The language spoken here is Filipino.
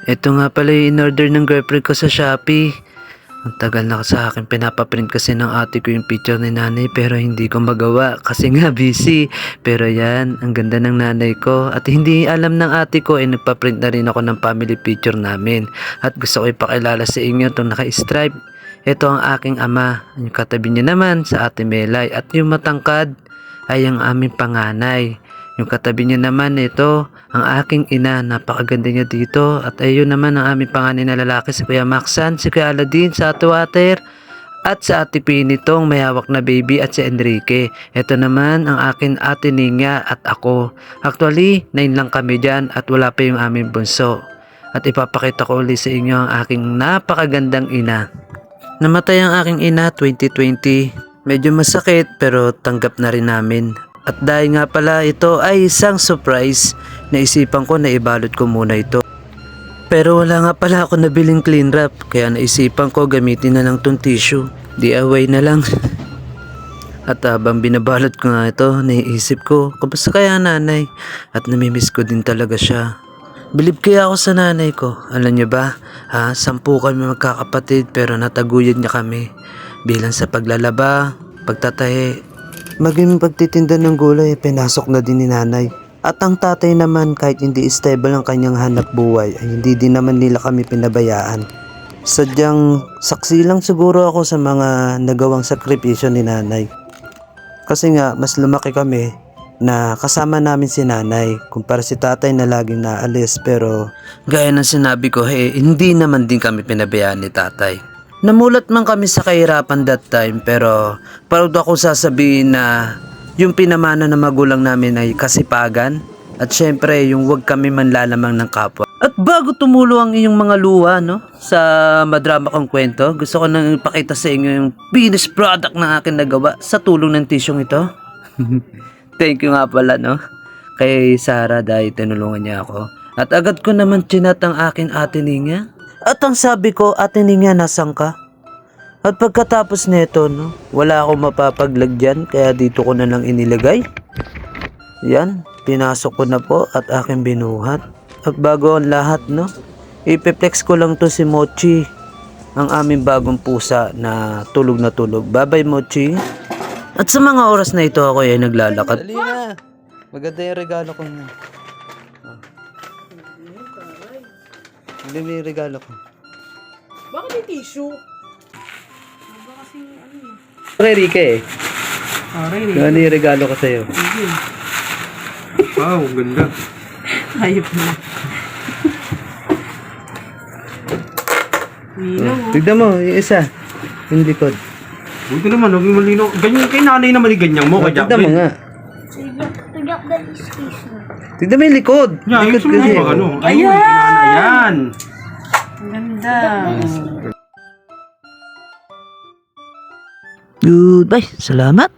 Ito nga pala yung in-order ng girlfriend ko sa Shopee. Ang tagal na sa akin pinapaprint kasi ng ate ko yung picture ni nanay pero hindi ko magawa kasi nga busy. Pero yan, ang ganda ng nanay ko at hindi alam ng ate ko ay nagpaprint na rin ako ng family picture namin. At gusto ko ipakilala sa inyo itong naka-stripe. Ito ang aking ama, yung katabi niya naman sa ate Melay at yung matangkad ay ang aming panganay. Yung katabi niya naman ito, ang aking ina, napakaganda niya dito. At ayun naman ang aming panganay na lalaki, si Kuya Maxan, si Kuya Aladin, sa Ate Water, at sa Ate Pinitong may hawak na baby at si Enrique. Ito naman ang akin Ate Ninya at ako. Actually, 9 lang kami dyan at wala pa yung aming bunso. At ipapakita ko ulit sa inyo ang aking napakagandang ina. Namatay ang aking ina 2020. Medyo masakit pero tanggap na rin namin. At dahil nga pala ito ay isang surprise, naisipan ko na ibalot ko muna ito. Pero wala nga pala ako nabiling clean wrap, kaya naisipan ko gamitin na lang tong tissue. DIY na lang. At habang binabalot ko nga ito, naiisip ko, kamusta kaya nanay? At namimiss ko din talaga siya. Bilib kaya ako sa nanay ko. Alam niyo ba, 10 kami magkakapatid pero nataguyod niya kami. Bilang sa paglalaba, pagtatahi, maging pagtitinda ng gulay, pinasok na din ni nanay. At ang tatay naman, kahit hindi stable ang kanyang hanap buhay, ay hindi din naman nila kami pinabayaan. Sadyang saksi lang siguro ako sa mga nagawang sakripisyo ni nanay. Kasi nga, mas lumaki kami na kasama namin si nanay kumpara si tatay na laging naalis. Pero gaya ng sinabi ko, hindi naman din kami pinabayaan ni tatay. Namulat man kami sa kahirapan that time pero proud ako sasabihin na yung pinamana ng magulang namin ay kasipagan at syempre yung huwag kami manlalamang ng kapwa. At bago tumulo ang iyong mga luha sa madrama kong kwento, gusto ko nang ipakita sa inyo yung finished product na akin nagawa sa tulong ng tisyong ito. Thank you nga pala kay Sarah dahil tinulungan niya ako. At agad ko naman chinat ang aking ate Ninya. At ang sabi ko, ate Ninya, nasan ka? At pagkatapos nito, wala akong mapapaglag dyan, kaya dito ko na lang inilagay. Yan, pinasok ko na po at aking binuhat. At bago ang lahat, ipiplex ko lang to si Mochi, ang aming bagong pusa na tulog na tulog. Bye-bye, Mochi. At sa mga oras na ito, ako ay naglalakad. Dali na, maganda yung regalo ko na. Hindi may regalo ko. Bakit may tissue? Baka kasi Okay, Rike. Rike. Ano yung regalo ko sa'yo? Wow, ganda. Ayop na. Tignan mo, yung isa. Yung likod. Buti naman, huwag yung malino. Ganyan, kay nanay naman yung ganyan mo. Tignan mo nga. Tugyak the station. Tignan mo yung likod. Yeah, Likod yung kasi. sumunod ano. Ayan! Ayan! Ang ganda. Goodbye. Salamat.